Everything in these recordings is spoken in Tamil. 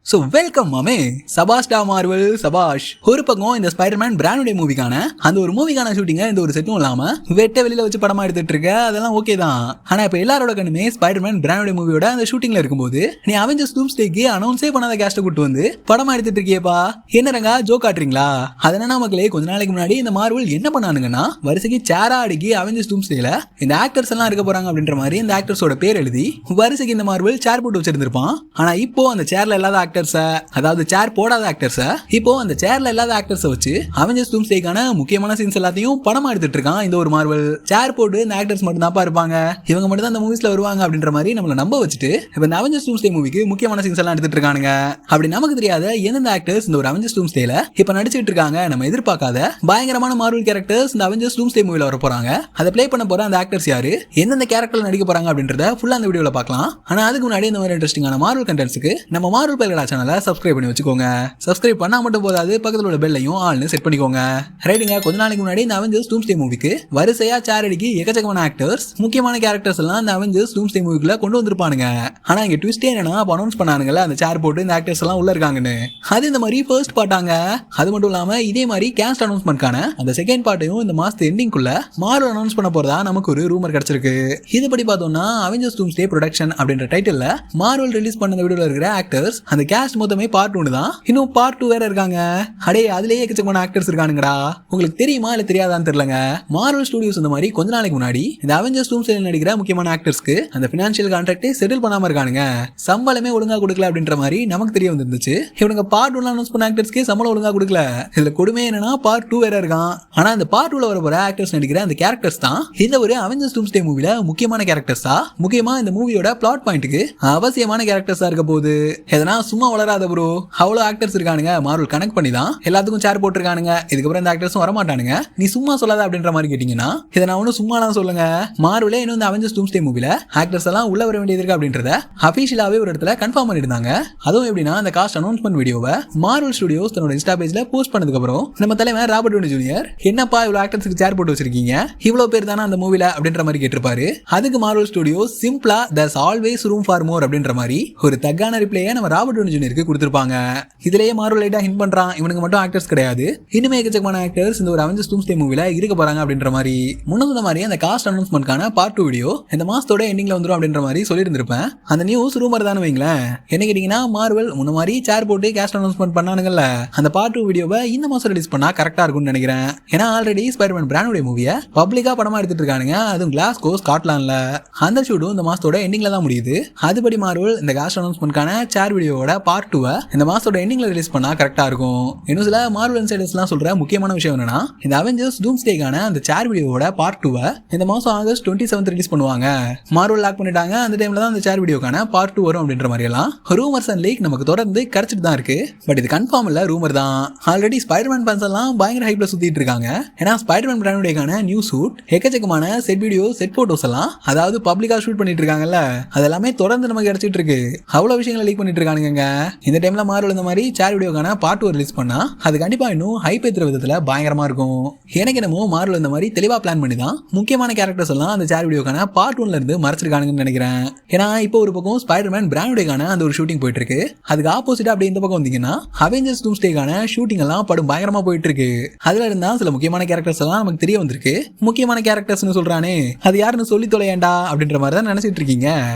ஸோ வெல்கம் மாமே. சபாஷ்டா மார்வல் சபாஷ். ஒரு பக்கம் இந்த ஸ்பைடர்மேன் பிராண்ட் மூவிக்கான அந்த ஒரு மூவிக்கான ஷூட்டிங்க இந்த ஒரு செட்டும் இல்லாம வெட்ட வெளியில வச்சு படமா எடுத்துட்டு இருக்க, அதெல்லாம் ஓகே தான். ஆனா இப்ப எல்லாரோட கண்ணுமே ஸ்பைடர்மேன் பிராண்ட் மூவியோட அந்த ஷூட்டிங்ல இருக்கும்போது நீ அவெஞ்சர்ஸ் டூம்ஸ்டேக்கு அனௌன்ஸே பண்ணாத கேஸ்ட கூட்டு வந்து படமா எடுத்துட்டு இருக்கியப்பா. என்ன ரங்கா ஜோக் காட்டுறீங்களா? அதனால மக்களே கொஞ்ச நாளைக்கு முன்னாடி இந்த மார்வல் என்ன பண்ணானுங்கன்னா வரிசைக்கு சேரா அடிக்கி அவெஞ்சர்ஸ் டூம்ஸ்டேல இந்த ஆக்டர்ஸ் எல்லாம் இருக்க போறாங்க அப்படின்ற மாதிரி இந்த ஆக்டர்ஸோட பேர் எழுதி வரிசைக்கு இந்த மார்வல் சேர் போட்டு வச்சிருந்திருப்பான். ஆனா இப்போ அந்த சேர்ல இல்லாத அதாவது சேர் போடாத ஆக்டர்ஸ் இப்போ அந்த சேர்ல இல்லாத ஆக்டர்ஸ் வச்சு அவெஞ்சர்ஸ் டூம்ஸ்டேக்கான முக்கியமான சீன்ஸ் எல்லாத்தையும் படமா எடுத்துட்டு இருக்கான் இந்த ஒரு மார்வல். சேர் போட்டு இந்த ஆக்டர்ஸ் மட்டும் தான் இருப்பாங்க, இவங்க மட்டும் தான் அந்த மூவிஸ்ல வருவாங்க அப்படின்ற மாதிரி நம்மள நம்ப வச்சுட்டு இப்ப இந்த அவெஞ்சர்ஸ் டூம்ஸ்டே மூவிக்கு முக்கியமான சீன்ஸ் எல்லாம் எடுத்துட்டு இருக்கானுங்க. அப்படி நமக்கு தெரியாத எந்தெந்த ஆக்டர்ஸ் இந்த ஒரு அவெஞ்சர்ஸ் டூம்ஸ்டேல இப்ப நடிச்சிட்டு இருக்காங்க, நம்ம எதிர்பார்க்காத பயங்கரமான மார்வல் கேரக்டர்ஸ் இந்த அவெஞ்சர்ஸ் டூம்ஸ்டே மூவில வர போறாங்க. அதை பிளே பண்ண போற அந்த ஆக்டர்ஸ் யாரு, எந்தெந்த கேரக்டர்ல நடிக்க போறாங்க அப்படின்றத ஃபுல்லா அந்த வீடியோல பார்க்கலாம். ஆனா அதுக்கு முன்னாடி இந்த மாதிரி இன்ட்ரெஸ்டிங்கான மார்வல் கண்டென்ட்ஸ்க்கு நம்ம மார்வல் பைலடா சேனலை சப்ஸ்கிரைப் பண்ணி வச்சுக்கோங்க. சப்ஸ்கிரைப் பண்ணா மட்டும் போதாது, பக்கத்துல உள்ள பெல்லையும் ஆல்னு செட் பண்ணிக்கோங்க. ரைட்டுங்க, கொஞ்ச நாளைக்கு முன்னாடி இந்த அவெஞ்சர்ஸ் டூம்ஸ்டே மூவிக்கு வரிசையா சேர் அடிக்கி எக்கச்சக்கமான ஆக்டர்ஸ் முக்கியமான கேரக்டர்ஸ் எல்லாம் இந்த அவெஞ்சர்ஸ் டூம்ஸ்டே மூவிக்குள்ள கொண்டு வந்திருப்பானுங்க. ஆனா இங்க ட்விஸ்டே என்னன்னா அனௌன்ஸ் பண்ணானுங்கல்ல அந்த சேர் போட்டு இந்த ஆக்டர்ஸ் எல்லாம் உள்ள இருக்காங்கன்னு, அது இந்த மாதிரி ஃபர்ஸ்ட் பார்ட்டாங்க. அது மட்டும் இல்லாம இதே மாதிரி கேஸ்ட் அனௌன்ஸ்மெண்ட்கான அந்த செகண்ட் பார்ட்டையும் இந்த மாசத்து எண்டிங்குள்ள மார்வல் அனௌன்ஸ் பண்ண போறதா நமக்கு ஒரு ரூமர் கிடைச்சிருக்கு. இதுபடி பார்த்தோம்னா அவெஞ்சர்ஸ் டூம்ஸ்டே ப்ரொடக்ஷன் அப்படின்ற டைட்டில்ல மார்வல் ரிலீஸ் பண்ண வீடியோல இருக்கிற ஆக்டர்ஸ் அந்த கேஸ்ட் மொத்தமே பார்ட் 1 தான், இன்னும் பார்ட் 2 வேற இருக்காங்க. அடே அதுலயே எக்கச்சக்கமான ஆக்டர்ஸ் இருக்கானுங்கடா. உங்களுக்கு தெரியுமா இல்ல தெரியாதான்னு தெரியலங்க. மார்வல் ஸ்டுடியோஸ் இந்த மாதிரி கொஞ்ச நாளைக்கு முன்னாடி இந்த அவெஞ்சர்ஸ் டூம்ஸ்டேல நடிக்கிற முக்கியமான ஆக்டர்ஸ்க்கு அந்த ஃபினான்ஷியல் கான்ட்ராக்டே செட்டில் பண்ணாம இருக்கானுங்க, சம்பளமே ஒழுங்கா கொடுக்கல அப்படின்ற மாதிரி நமக்கு தெரிய வந்துருந்துச்சு. இவனுங்க பார்ட் 1 அனௌன்ஸ் பண்ண ஆக்டர்ஸ்க்கு சம்பளம் ஒழுங்கா கொடுக்கல. இதுல கொடுமை என்னன்னா பார்ட் 2 வேற இருக்கான். ஆனா அந்த பார்ட் 2ல வர போற ஆக்டர்ஸ் நடிக்கிற அந்த கேரக்டர்ஸ் தான் இந்த ஒரு அவெஞ்சர்ஸ் டூம்ஸ்டே மூவில முக்கியமான கேரக்டர்ஸா, முக்கியமா இந்த மூவியோட பிளாட் பாயிண்ட்க்கு அவசியமான கேரக்டர்ஸா இருக்க போகுது. எதனா சும்மா வளராத ப்ரோ, அவ்வளவு ஆக்டர்ஸ் இருக்கானுங்க, மார்வல் கனெக்ட் பண்ணி தான் எல்லாத்துக்கும் சேர் போட்டுருக்கானுங்க. இதுக்கப்புறம் இந்த ஆக்டர்ஸும் வரமாட்டானுங்க, நீ சும்மா சொல்லாத அப்படின்ற மாதிரி கேட்டீங்கன்னா இதை நான் ஒன்னும் சும்மாலாம் சொல்லுங்க. மார்வலே இன்னும் இந்த அவெஞ்சர்ஸ் டூம்ஸ்டே மூவில ஆக்டர்ஸ் எல்லாம் உள்ள வர வேண்டியது இருக்கு அப்படின்றத அபிஷியலாவே ஒரு இடத்துல கன்ஃபார்ம் பண்ணிருந்தாங்க. அதுவும் எப்படின்னா அந்த காஸ்ட் அனௌன்ஸ்மெண்ட் வீடியோவை மார்வல் ஸ்டுடியோஸ் தன்னோட இன்ஸ்டா பேஜ்ல போஸ்ட் பண்ணதுக்கு அப்புறம் நம்ம தலைவர் ராபர்ட் டவுனி ஜூனியர் என்னப்பா இவ்வளவு ஆக்டர்ஸ்க்கு சேர் போட்டு வச்சிருக்கீங்க, இவ்வளவு பேர் தானே அந்த மூவில அப்படின்ற மாதிரி கேட்டிருப்பாரு. அதுக்கு மார்வல் ஸ்டுடியோஸ் சிம்பிளா there's always room for more அப்படின்ற மாதிரி ஒரு தக்கான ரிப்ளையை நம்ம ராபர்ட் டவுனி ஜூனியருக்கு கொடுத்திருப்பாங்க. இதுலயே மார்வல் லைட்டா ஹிண்ட் பண்றான், இவனுக்கு மட்டும் ஆக்டர்ஸ் கிடையாது, இனிமே எக்கச்சக்கமான ஆக்டர்ஸ் இந்த ஒரு அவெஞ்சர்ஸ் டூம்ஸ்டே மூவில இருக்க போறாங்க அப்படின்ற மாதிரி. முன்ன சொன்ன மாதிரி அந்த காஸ்ட் அனௌன்ஸ்மெண்ட்கான பார்ட் 2 வீடியோ இந்த மாசத்தோட எண்டிங்ல வந்துரும் அப்படின்ற மாதிரி சொல்லியிருந்திருப்பேன். அந்த நியூஸ் ரூமர் தானே வைங்களேன். என்ன கேட்டீங்கன்னா மார்வல் முன்ன மாதிரி சேர் போட்டு காஸ்ட் அனௌன்ஸ்மெண்ட் பண்ணானுங்கல்ல, அந்த பார்ட் 2 வீடியோவை இந்த மாசம் ரிலீஸ் பண்ணா கரெக்டா இருக்கும்னு நினைக்கிறேன். ஏன்னா ஆல்ரெடி ஸ்பைடர்மேன் பிராண்டோட மூவியை பப்ளிக்கா படமா எடுத்துட்டு இருக்கானுங்க, அதுவும் கிளாஸ்கோ ஸ்காட்லாண்ட்ல. அந்த ஷூட்டும் இந்த மாசத்தோட எண்டிங்ல தான் முடியுது. அதுபடி மார்வல் இந்த காஸ்ட் அனௌன்ஸ்மெண்ட்கான சேர் வீடியோவோட பார்ட் 2 இந்த மாசத்தோட எண்டிங்ல ரிலீஸ் பண்ணா கரெக்டா இருக்கும். இன்னும் சில மார்வல் இன்சைடர்ஸ்லாம் சொல்ற முக்கியமான விஷயம் என்னன்னா இந்த அவெஞ்சர்ஸ் டூம்ஸ்டேக்கான அந்த சேர் வீடியோவோட பார்ட் 2 இந்த மாசம் ஆகஸ்ட் 27 ரிலீஸ் பண்ணுவாங்க. மார்வல் லாக் பண்ணிட்டாங்க, அந்த டைம்ல தான் அந்த சேர் வீடியோக்கான பார்ட் 2 வரும் அப்படின்ற மாதிரி எல்லாம் ரூமர்ஸ் அண்ட் லீக் நமக்கு தொடர்ந்து கிடைச்சிட்டு தான் இருக்கு. பட் இது கன்ஃபார்ம் இல்ல, ரூமர் தான். ஆல்ரெடி ஸ்பைடர்மேன் ஃபேன்ஸ் எல்லாம் பயங்கர ஹைப்ல சுத்திட்டு இருக்காங்க. ஏன்னா ஸ்பைடர்மேன் பிராண்டோடக்கான நியூ சூட் எக்கச்சக்கமான செட் வீடியோ செட் போட்டோஸ் எல்லாம் அதாவது பப்ளிக்கா ஷூட் பண்ணிட்டு இருக்காங்கல்ல, அதெல்லாமே தொடர்ந்து நமக்கு கிடைச்சிட்டு இருக்கு. அவ்வளவு விஷயங்களை லீக் பண்ணிட்டு இருக்கானுங்க. இந்த டைம்ல மார்வல் இந்த மாதிரி சேர் வீடியோக்கான பார்ட் 2 ரிலீஸ் பண்ணா அது கண்டிப்பா இன்னும் ஹைப் ஏத்துற விதத்துல பயங்கரமா இருக்கும். எனக்கு என்னமோ மார்வல் இந்த மாதிரி தெளிவா பிளான் பண்ணி தான் முக்கியமான கேரக்டர்ஸ் எல்லாம் அந்த சேர் வீடியோக்கான பார்ட் 1ல இருந்து மறைச்சிருக்கானுங்கன்னு நினைக்கிறேன். ஏன்னா இப்போ ஒரு பக்கம் ஸ்பைடர்மேன் பிராண்டோடக்கான அந்த ஒரு ஷூட்டிங் போயிட்டு இருக்கு, அதுக்கு ஆப்போசிட்டா அப்படியே இந்த பக்கம் வந்தீங்கன்னா அவெஞ்சர்ஸ் டூம்ஸ்டேக்கான ஷூட்டிங் எல்லாம் படும் பயங்கரமா போயிட்டு இருக்கு. அதுல இருந்தா சில முக்கியமான கேரக்டர்ஸ் எல்லாம் நமக்கு தெரிய வந்திருக்கு. முக்கியமான கேரக்டர்ஸ்னு சொல்றானே அது யாருன்னு சொல்லி தொலையண்டா அப்படின்ற மாதிரி தான் நினைச்சிட்டு இருக்கீங்க.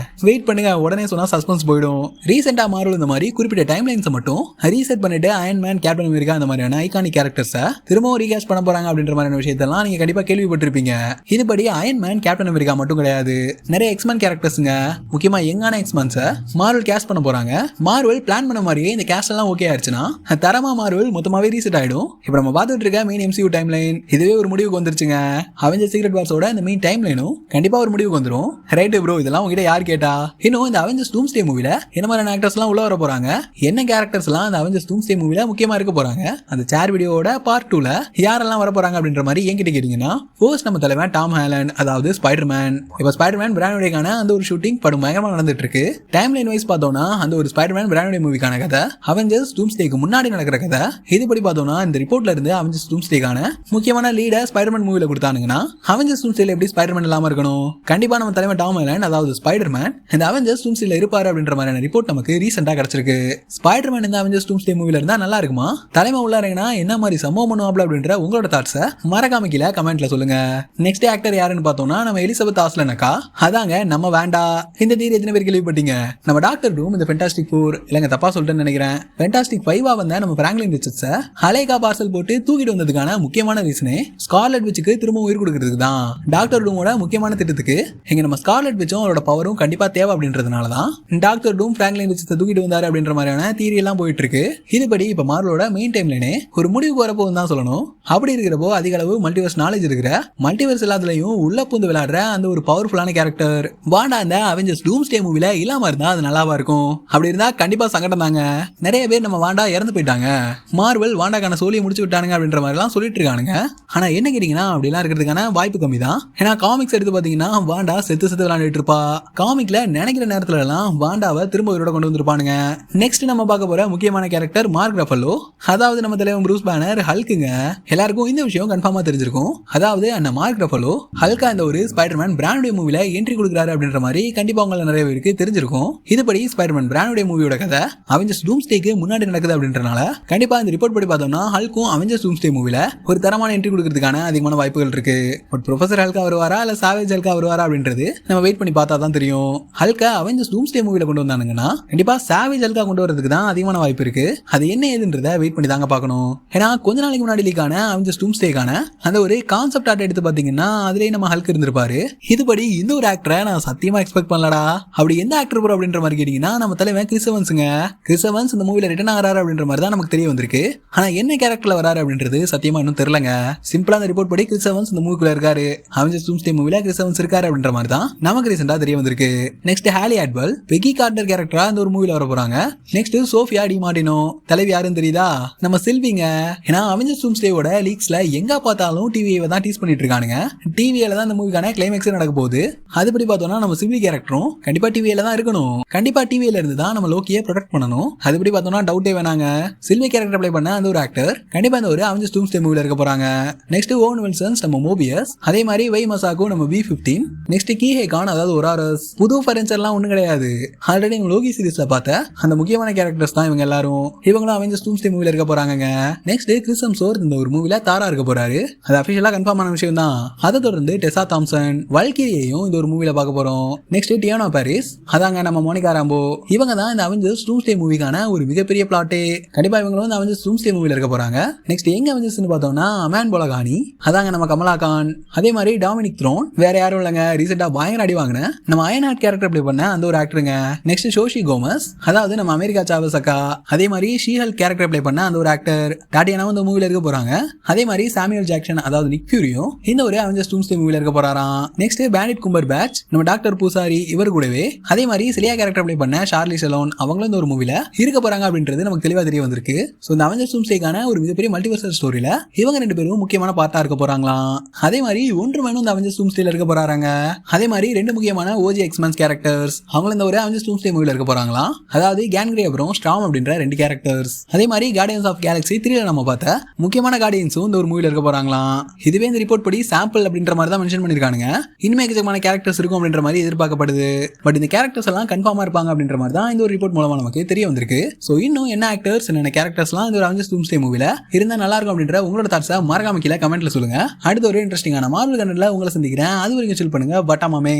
வெயிட் பண்ணுங்க, உடனே சொன்னா சஸ்பென்ஸ் போயிடும். ரீசெண்டா மார்வல் இந்த மாதிரி குறிப்பிட்ட டைம் லைன்ஸ் மட்டும் ரீசெட் பண்ணிட்டு அயன் மேன், கேப்டன் அமெரிக்கா அந்த மாதிரியான ஐகானிக் கேரக்டர்ஸை திரும்பவும் ரீகாஸ்ட் பண்ண போறாங்க அப்படின்ற மாதிரியான விஷயத்தெல்லாம் நீங்க கண்டிப்பா கேள்விப்பட்டிருப்பீங்க. இதுபடி அயன் மேன், கேப்டன் அமெரிக்கா மட்டும் கிடையாது, நிறைய எக்ஸ்மேன் கேரக்டர்ஸ்ங்க, முக்கியமா யங்கான எக்ஸ்மேன்ஸை மார்வல் கேஸ்ட் பண்ண போறாங்க. மார்வல் பிளான் பண்ண மாதிரியே இந்த கேஸ்ட் எல்லாம் ஓகே ஆயிடுச்சுன்னா தரமா மார்வல் மொத்தமாவே ரீசெட் ஆயிடும். இப்போ நம்ம பார்த்துட்டு இருக்க மெயின் MCU டைம் லைன் இதுவே ஒரு முடிவுக்கு வந்துருச்சுங்க. அவெஞ்சர்ஸ் சீக்ரெட் வார்ஸோட இந்த மெயின் டைம் லைனும் கண்டிப்பா ஒரு முடிவுக்கு வந்துரும். ரைட் ப்ரோ, இதெல்லாம் உங்ககிட்ட யார் கேட்டா? இன்னும் இந்த அவெஞ்சர்ஸ் டூம்ஸ்டே மூவில என்ன மாதிரியான ஆக்டர்ஸ் எல்லாம் உள்ள வர போறாங்க, என்ன கேரக்டர்ஸ் எல்லாம் இந்த அவெஞ்சர்ஸ் டூம்ஸ்டே மூவில முக்கியமா இருக்க போறாங்க, அந்த சேர் வீடியோவோட பார்ட் 2ல யாரெல்லாம் வர போறாங்க அப்படின்ற மாதிரி என்கிட்ட கேட்டீங்கன்னா ஃபர்ஸ்ட் நம்ம தலைவன் டாம் ஹாலண்ட் அதாவது ஸ்பைடர்மேன். இப்போ ஸ்பைடர்மேன் பிராண்டோடக்கான அந்த ஒரு ஷூட்டிங் படம் பயங்கரமா நடந்துட்டு இருக்கு. டைம் லைன் வைஸ் பார்த்தோம்னா அந்த ஒரு ஸ்பைடர்மேன் பிராண்டோட மூவிக்கான கதை அவெஞ்சர்ஸ் டூம்ஸ்டேக்கு முன்னாடி நடக்கிற கதை. இதுபடி பார்த்தோம்னா இந்த ரிப்போர்ட்ல இருந்து அவெஞ்சர்ஸ் டூம்ஸ்டேக்கான முக்கியமான லீட ஸ்பைடர்மேன் மூவில கொடுத்தானுங்கன்னா அவெஞ்சர்ஸ் டூம்ஸ்டேல எப்படி ஸ்பைடர்மேன் இல்லாம இருக்கணும், கண்டிப்பா நம்ம தலைவன் டாம் ஹாலண்ட் அதாவது ஸ்பைடர்மேன் இந்த அவெஞ்சர்ஸ் டூம்ஸ்டேல இருப்பாரு அப்படின்ற மாதிரியான ரிப்போர்ட் நமக்கு ரீசெண்டா கிடைச்சிருக்கு. இருக்கு. ஸ்பைடர்மேன் இந்த அவெஞ்சர்ஸ் டூம்ஸ்டே மூவில இருந்தா நல்லா இருக்குமா? தலைமை உள்ளாரங்கன்னா என்ன மாதிரி சம்பவம் பண்ணுவாப்ல அப்படின்ற உங்களோட தாட்ஸை மறக்காம கீழே கமெண்ட்ல சொல்லுங்க. நெக்ஸ்ட் ஆக்டர் யாருன்னு பார்த்தோம்னா நம்ம எலிசபெத் ஆஸ்லனக்கா. அதாங்க நம்ம வேண்டா. இந்த தீரி எத்தனை பேர் கேள்விப்பட்டீங்க? நம்ம டாக்டர் டூம் இந்த ஃபென்டாஸ்டிக் 4 இல்லங்க தப்பா சொல்லிட்டேன்னு நினைக்கிறேன். ஃபென்டாஸ்டிக் 5 வந்த நம்ம பிராங்க்லின் ரிச்சர்ட்ஸை அலைகா பார்சல் போட்டு தூக்கிட்டு வந்ததுக்கான முக்கியமான ரீசனே ஸ்கார்லெட் விட்சுக்கு திரும்ப உயிர் கொடுக்கறதுக்கு தான். டாக்டர் டூமோட முக்கியமான திட்டத்துக்கு எங்க நம்ம ஸ்கார்லெட் விட்சும் அவரோட பவரும் கண்டிப்பா தேவை அப்படின்றதுனால தான் டாக்டர் டூம் பிராங்க்லின் ரிச்சர்ட்ஸை தூக்கிட்டு வந்தாரு அப்படின்ற மாதிரியான தியரி எல்லாம் போயிட்டு இருக்கு. இதுபடி இப்ப மார்வலோட மெயின் டைம்லைனே ஒரு முடிவுக்கு வரப்போ தான் சொல்லணும். அப்படி இருக்கிறப்போ அதிக அளவு மல்டிவர்ஸ் நாலேஜ் இருக்கிற மல்டிவர்ஸ் எல்லாத்துலயும் உள்ள பூந்து விளையாடுற அந்த ஒரு பவர்ஃபுல்லான கேரக்டர் வாண்டா இந்த அவெஞ்சர்ஸ் டூம்ஸ்டே மூவில இல்லாம இருந்தா அது நல்லாவா இருக்கும். அப்படி இருந்தா கண்டிப்பா சங்கடம் தாங்க. நிறைய பேர் நம்ம வாண்டா இறந்து போயிட்டாங்க, மார்வல் வாண்டாக்கான சோழியை முடிச்சு விட்டானுங்க அப்படின்ற மாதிரி எல்லாம் சொல்லிட்டு இருக்கானுங்க. ஆனா என்ன கேட்டீங்கன்னா அப்படிலாம் இருக்கிறதுக்கான வாய்ப்பு கம்மி தான். ஏன்னா காமிக்ஸ் எடுத்து பாத்தீங்கன்னா வாண்டா செத்து விளையாண்டுட்டு இருப்பா. காமிக்ல நினைக்கிற நேரத்துல எல்லாம் வாண்டாவை திரும்ப உயிரோட கொண்டு வந்திருப்பானுங்க. நெக்ஸ்ட் நம்ம பார்க்க போற முக்கியமான கேரக்டர் மார்க் ரஃபலோ, அதாவது நம்ம தலைவன் ப்ரூஸ் பேனர் ஹல்க்குங்க. எல்லாருக்கும் இந்த விஷயம் கன்ஃபார்மா தெரிஞ்சிருக்கும். அதாவது அந்த மார்க் ரஃபலோ ஹல்கா இந்த ஒரு ஸ்பைடர்மேன் பிராண்டுடைய மூவில என்ட்ரி கொடுக்குறாரு அப்படின்ற மாதிரி கண்டிப்பா உங்களை நிறைய பேருக்கு தெரிஞ்சிருக்கும். இதுபடி ஸ்பைடர்மேன் பிராண்டுடைய மூவியோட கதை அவெஞ்சர்ஸ் டூம்ஸ்டேக்கு முன்னாடி நடக்குது அப்படின்றனால கண்டிப்பா இந்த ரிப்போர்ட் படி பார்த்தோம்னா ஹல்க்கும் அவெஞ்சர்ஸ் டூம்ஸ்டே மூவில ஒரு தரமான என்ட்ரி கொடுக்கறதுக்கான அதிகமான வாய்ப்புகள் இருக்கு. பட் ப்ரொஃபசர் ஹல்கா வருவாரா இல்ல சாவேஜ் ஹல்கா வருவாரா அப்படின்றது நம்ம வெயிட் பண்ணி பார்த்தா தான் தெரியும். ஹல்கா அவெஞ்சர்ஸ் டூம்ஸ்டே மூவில கொண்டு வந்தானுங்கன்னா கண்டிப்பா சாவேஜ் ஹல்கா கொண்டு வரதுக்கு தான் அதிகமான வாய்ப்பு இருக்கு. அது என்ன ஏதுன்றத வெயிட் பண்ணி தாங்க பார்க்கணும். ஏன்னா கொஞ்ச நாளைக்கு முன்னாடி லீக்கான அவெஞ்சர்ஸ் டூம்ஸ்டேக்கான அந்த ஒரு கான்செப்ட் ஆர்ட் எடுத்து பாத்தீங்கன்னா அதுலயே நம்ம ஹல்க் இருந்திருப்பாரு. இதுபடி இந்த ஒரு ஆக்டரை நான் சத்தியமா எக்ஸ்பெக்ட் பண்ணலடா. அப்படி எந்த ஆக்டர் போற அப்படின்ற மாதிரி கேட்டீங்கன்னா நம்ம தலைவன் கிறிஸ் எவன்ஸ்ங்க. கிறிஸ் எவன்ஸ் இந்த மூவில ரிட்டர்ன் ஆகிறாரு அப்படின்ற மாதிரி தான் நமக்கு தெரிய வந்திருக்கு. ஆனா என்ன கேரக்டர்ல வராரு அப்படின்றது சத்தியமா இன்னும் தெரியலங்க. சிம்பிளா அந்த ரிப்போர்ட் படி கிறிஸ் எவன்ஸ் இந்த மூவிக்குள்ள இருக்காரு, அவெஞ்சர்ஸ் டூம்ஸ்டே மூவில கிறிஸ் எவன்ஸ் இருக்காரு அப்படின்ற மாதிரி தான் நமக்கு ரீசெண்டா தெரிய வந்திருக்கு. நெக்ஸ்ட் ஹாலி அட்வெல் பெகி கார்ட்டர் கேரக்டரா இந்த ஒரு மூவில வர போறாங்க. நெக்ஸ்ட் சோஃபியா டி மார்டினோ, தலைவி யாருன்னு தெரியுதா? நம்ம செல்விங்க. ஏன்னா அவெஞ்சர்ஸ் டூம்ஸ்டேவோட லீக்ஸ்ல எங்க பார்த்தாலும் டிவியை தான் டீஸ் பண்ணிட்டு இருக்கானுங்க. டிவியில தான் இந்த மூவிக்கான கிளைமேக்ஸ் நடக்க போகுது. அதுபடி பார்த்தோம்னா நம்ம சில்வி கேரக்டரும் கண்டிப்பா டிவியில தான் இருக்கணும். கண்டிப்பா டிவியில இருந்து தான் நம்ம லோக்கியை ப்ரொடெக்ட் பண்ணணும். அதுபடி பார்த்தோம்னா டவுட்டே வேணாங்க. சில்வி கேரக்டர் ப்ளே பண்ண அந்த ஒரு ஆக்டர் கண்டிப்பா இந்த ஒரு அவெஞ்சர்ஸ் டூம்ஸ்டே மூவில இருக்க போறாங்க. நெக்ஸ்ட் ஓவன் வில்சன்ஸ் நம்ம மோபியஸ், அதே மாதிரி வை மசாக்கு நம்ம B15, நெக்ஸ்ட் கீஹே கான் அதாவது ஒராரஸ். புது ஃபர்னிச்சர்லாம் ஒன்றும் கிடையாது. ஆல்ரெடி நம்ம லோகி சீரிஸ்ல பார்த்த அந்த முக்கியமான கேரக்டர்ஸ் தான் இவங்க எல்லாரும். இவங்களும் அவெஞ்சர்ஸ் டூம்ஸ்டே மூவில இருக்க போறாங்க. நெக்ஸ்ட் கிறிஸ் ஹெம்ஸ்வொர்த் இந்த ஒரு மூவில தாரா இருக்க போறாரு. அது அபிஷியலா கன்ஃபார்ம் ஆன விஷயம் தான். அதை தொடர்ந்து டெசா தாம்சன் வல்கிரியையும் இந்த ஒரு மூவில பார்க்க போறோம். நெக்ஸ்ட் டியானா பாரிஸ், அதாங்க நம்ம மோனிகா ராம்போ. இவங்க தான் இந்த அவெஞ்சர்ஸ் டூம்ஸ்டே மூவிக்கான ஒரு மிகப்பெரிய பிளாட்டே. கண்டிப்பா இவங்களும் இந்த அவெஞ்சர்ஸ் டூம்ஸ்டே மூவில இருக்க போறாங்க. நெக்ஸ்ட் எங்க அவெஞ்சர்ஸ்னு பார்த்தோம்னா அமேன் போலகானி, அதாங்க நம்ம கமலா கான். அதே மாதிரி டாமினிக் த்ரோன், வேற யாரும் இல்லைங்க, ரீசெண்டா பயங்கர அடி வாங்கின நம்ம அயன்ஹார்ட் கேரக்டர் ப்ளே பண்ண அந்த ஒரு ஆக்டருங்க. நெக்ஸ்ட் ஷோஷி கோமஸ், அதாவது நம்ம அமெரிக்கா சாவஸ் அக்கா. அதே மாதிரி ஷீஹல் கேரக்டர் ப்ளே பண்ண அந்த ஒரு ஆக்டர் டாட்டியானா இந்த மூவில இருக்க போறாங்க. அதே மாதிரி சாமுவேல் ஜாக்சன் அதாவது நிக் ஃபியூரியும் இந்த ஒரு அவெஞ்சர்ஸ் டூம்ஸ்டே மூவில இருக்க போறாராம். நெக்ஸ்ட் பேண்டிட் கும்பர் பேட்ச் நம்ம டாக்டர் பூசாரி இவர் கூடவே அதே மாதிரி சிலியா கேரக்டர் ப்ளே பண்ண ஷார்லி செலோன் அவங்களும் இந்த ஒரு மூவில இருக்க போறாங்க அப்படின்றது நமக்கு தெளிவா தெரிய வந்திருக்கு. சோ இந்த அவெஞ்சர்ஸ் டூம்ஸ்டேக்கான ஒரு மிகப்பெரிய மல்டிவர்சல் ஸ்டோரியில இவங்க ரெண்டு பேரும் முக்கியமான பார்ட்டா இருக்க போறாங்களாம். அதே மாதிரி ஒன்று மேனும் இந்த அவெஞ்சர்ஸ் டூம்ஸ்டேல இருக்க போறாங்க. அதே மாதிரி ரெண்டு முக்கியமான ஓஜி எக்ஸ்மென்ஸ் கேரக்டர்ஸ் அவங்களும் இந்த ஒரு அவெஞ்சர்ஸ் டூம்ஸ்டே மூவில இருக்க போறாங்களாம். அதாவது கேன்கிரே அப்புறம் ஸ்டார்ம் அப்படின்ற ரெண்டு கேரக்டர்ஸ். அதே மாதிரி கார்டியன்ஸ் ஆஃப் கேலக்ஸி 3ல நம்ம பார்த்த முக்கியமான கார்டியன்ஸும் இந்த ஒரு மூவில இருக்க போறாங்களாம். இதுவே இந்த ரிப்போர்ட் படி சாம்பிள் அப்படின்ற மாதிரி தான் மென்ஷன் பண்ணிருக்கானுங்க. இனிமே எக்கச்சக்கமான கேரக்டர்ஸ் இருக்கும் அப்படின்ற மாதிரி எதிர்பார்க்கப்படுது. பட் இந்த கேரக்டர்ஸ் எல்லாம் கன்ஃபார்மா இருப்பாங்க அப்படின்ற மாதிரி தான் இந்த ஒரு ரிப்போர்ட் மூலமா நமக்கு தெரிய வந்திருக்கு. சோ இன்னும் என்ன ஆக்டர்ஸ் என்ன கேரக்டர்ஸ்லாம் இந்த ஒரு அவெஞ்சர்ஸ் டூம்ஸ்டே மூவில இருந்தா நல்லா இருக்கும் அப்படின்ற உங்களோட தாட்ஸை மறக்காம கீழே கமெண்ட்ல சொல்லுங்க. அடுத்த ஒரு இன்ட்ரெஸ்டிங்கான மார்வல் கண்டென்ட்ல உங்களை சந்திக்கிறேன். அது வரைக்கும் சில் பண்ணுங்க. பட்டாமாமே.